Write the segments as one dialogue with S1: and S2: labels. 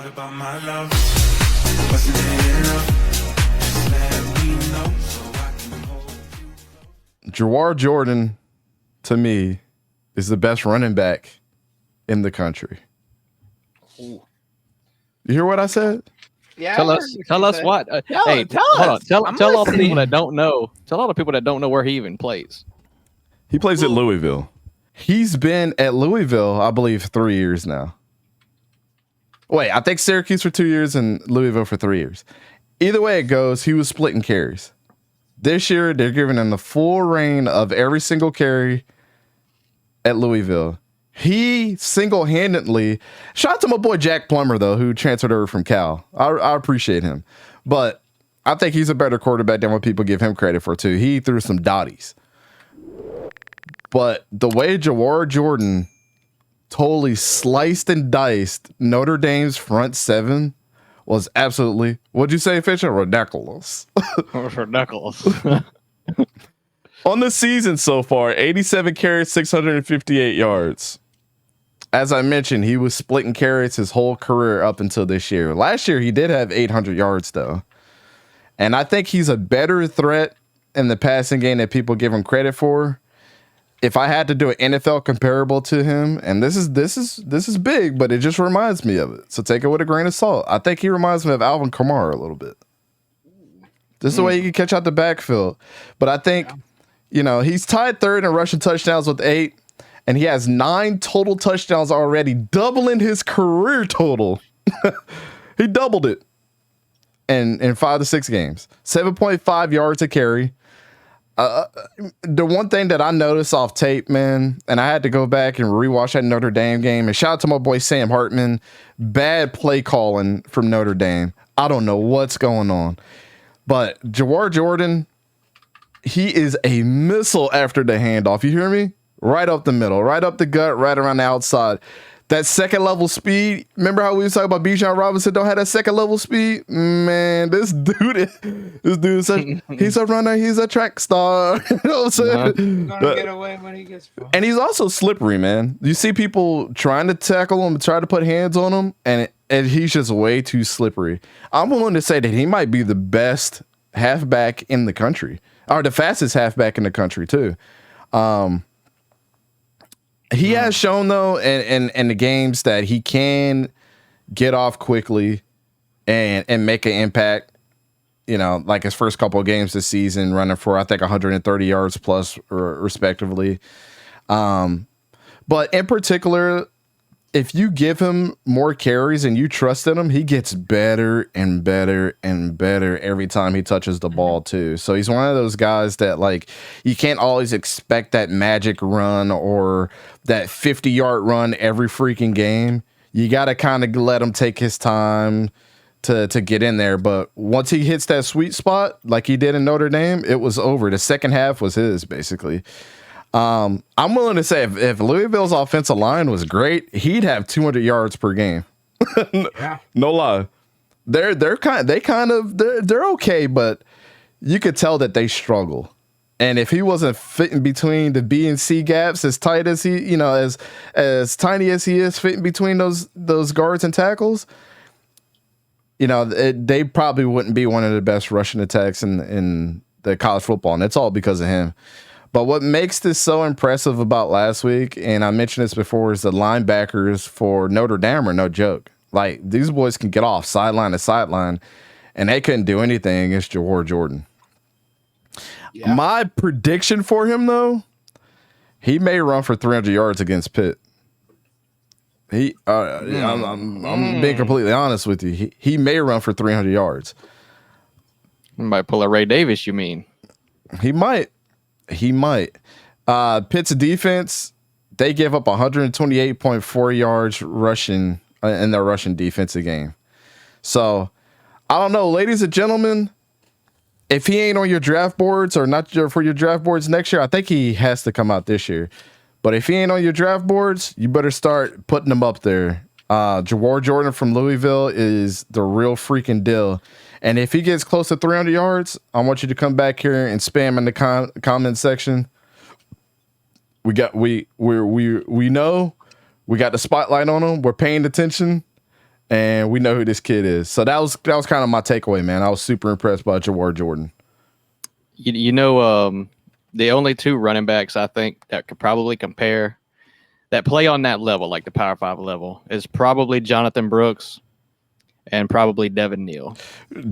S1: What about my love? Wasn't it enough? Just let me know so I can hold you.
S2: Jahwar Jordan, to me, is the best running back in the country.
S3: Ooh.
S2: You hear what I said?
S3: Yeah.
S4: Tell us what.
S3: Tell
S4: Hey,
S3: us.
S4: hold on. Tell all the
S3: listening.
S4: people that don't know. Tell all the people that don't know where he even plays.
S2: He plays at Louisville. He's been at Louisville, I believe, 3 years now. Wait, I think Syracuse for 2 years and Louisville for 3 years. Either way it goes, he was splitting carries. This year, they're giving him the full reign of every single carry at Louisville. He single-handedly, shout out to my boy Jack Plummer, though, who transferred over from Cal. I appreciate him. But I think he's a better quarterback than what people give him credit for, too. He threw some dotties. But the way Jahwar Jordan totally sliced and diced Notre Dame's front seven was absolutely, what'd you say, Fisher? Ridiculous.
S4: Ridiculous.
S2: On the season so far, 87 carries, 658 yards. As I mentioned, he was splitting carries his whole career up until this year. Last year, he did have 800 yards, though. And I think he's a better threat in the passing game that people give him credit for. If I had to do an NFL comparable to him, and this is big, but it just reminds me of it. So take it with a grain of salt. I think he reminds me of Alvin Kamara a little bit. This is the way he can catch out the backfield. But I think, he's tied third in rushing touchdowns with 8, and he has 9 total touchdowns already, doubling his career total. He doubled it in 5 to 6 games. 7.5 yards a carry. The one thing that I noticed off tape, man, and I had to go back and rewatch that Notre Dame game, and shout out to my boy Sam Hartman, bad play calling from Notre Dame. I don't know what's going on. But Jahwar Jordan, he is a missile after the handoff. You hear me? Right up the middle, right up the gut, right around the outside. That second level speed. Remember how we was talking about Bijan Robinson don't have that second level speed? Man, this dude he's a runner, he's a track star. You know what I'm saying?
S3: He's gonna get away when he gets far.
S2: And he's also slippery, man. You see people trying to tackle him, try to put hands on him, and he's just way too slippery. I'm willing to say that he might be the best halfback in the country, or the fastest halfback in the country too. He has shown, though, in the games that he can get off quickly and make an impact. Like his first couple of games this season, running for, I think, 130 yards plus, respectively. But in particular, if you give him more carries and you trust in him, he gets better and better and better every time he touches the ball, too. So he's one of those guys that, like, you can't always expect that magic run or that 50-yard run every freaking game. You got to kind of let him take his time to get in there. But once he hits that sweet spot, like he did in Notre Dame, it was over. The second half was his, basically. I'm willing to say if Louisville's offensive line was great, he'd have 200 yards per game.
S3: Yeah.
S2: No lie. They're okay, but you could tell that they struggle. And if he wasn't fitting between the B and C gaps as tight as he, as tiny as he is fitting between those guards and tackles, they probably wouldn't be one of the best rushing attacks in the college football, and it's all because of him. But what makes this so impressive about last week, and I mentioned this before, is the linebackers for Notre Dame are no joke. Like, these boys can get off sideline to sideline, and they couldn't do anything against Jahwar Jordan. Yeah. My prediction for him, though, he may run for 300 yards against Pitt. I'm being completely honest with you. He may run for 300 yards.
S4: You might pull a Ray Davis, you mean?
S2: He might. Pitt's defense, they give up 128.4 yards rushing in their rushing defensive game. So, I don't know, ladies and gentlemen, if he ain't on your draft boards or not for your draft boards next year, I think he has to come out this year. But if he ain't on your draft boards, you better start putting him up there. Jahwar Jordan from Louisville is the real freaking deal. And if he gets close to 300 yards, I want you to come back here and spam in the comment section. We know we got the spotlight on him. We're paying attention, and we know who this kid is. So that was kind of my takeaway, man. I was super impressed by Jahwar Jordan.
S4: The only two running backs I think that could probably compare that play on that level, like the Power 5 level, is probably Jonathan Brooks and probably Devin Neal.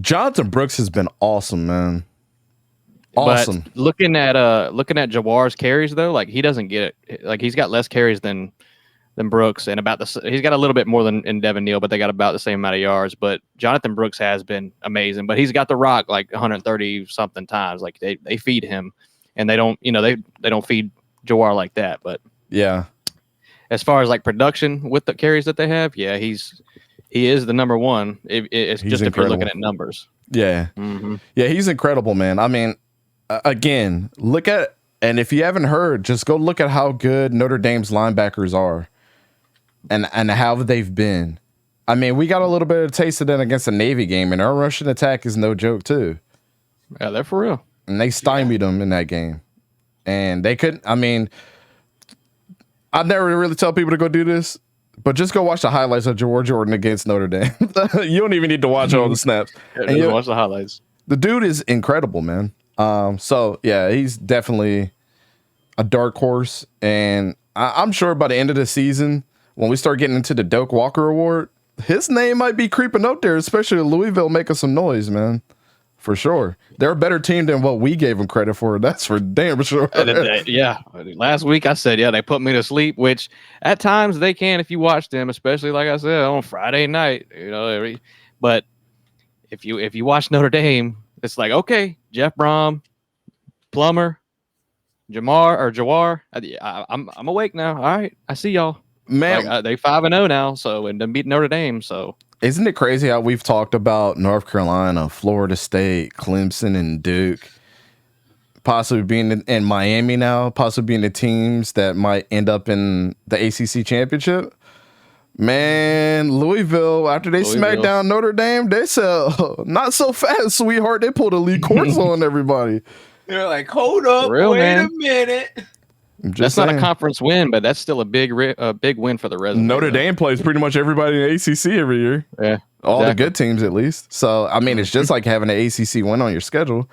S2: Jonathan Brooks has been awesome, man. Awesome.
S4: But looking at Jahwar's carries though, like he doesn't get it. Like he's got less carries than Brooks, and he's got a little bit more than Devin Neal, but they got about the same amount of yards. But Jonathan Brooks has been amazing, but he's got the rock like 130 something times. Like they feed him, and they don't feed Jahwar like that. But
S2: yeah,
S4: as far as like production with the carries that they have, yeah, he is the number one. It's
S2: He's
S4: just
S2: incredible.
S4: if you're looking at numbers.
S2: Yeah, yeah, he's incredible, man. I mean, again, and if you haven't heard, just go look at how good Notre Dame's linebackers are. And how they've been. I mean, we got a little bit of a taste of that against the Navy game, and our rushing attack is no joke too.
S4: Yeah, they're for real.
S2: And they stymied them in that game. And they couldn't. I mean, I never really tell people to go do this, but just go watch the highlights of Jahwar Jordan against Notre Dame. You don't even need to watch all the snaps.
S4: And you watch the highlights.
S2: The dude is incredible, man. So yeah, he's definitely a dark horse, and I'm sure by the end of the season, when we start getting into the Doak Walker Award, his name might be creeping up there, especially Louisville making some noise, man. For sure. They're a better team than what we gave them credit for. That's for damn sure.
S4: Yeah. Last week I said, yeah, they put me to sleep, which at times they can if you watch them, especially like I said on Friday night. But if you watch Notre Dame, it's like, okay, Jeff Brom, Plummer, Jahwar. I'm awake now. All right, I see y'all.
S2: Man,
S4: they 5-0 now, so and then beat Notre Dame. So
S2: isn't it crazy how we've talked about North Carolina, Florida State, Clemson, and Duke possibly being in Miami now, possibly being the teams that might end up in the ACC championship? Man, Louisville, after they smacked down Notre Dame, they said, not so fast, sweetheart. They pulled a Lee course on everybody.
S3: They're like, hold up, wait a minute.
S4: That's not a conference win, but that's still a big win for the resume.
S2: Notre Dame plays pretty much everybody in the ACC every year.
S4: Yeah,
S2: all the good teams at least. So I mean, it's just like having an ACC win on your schedule.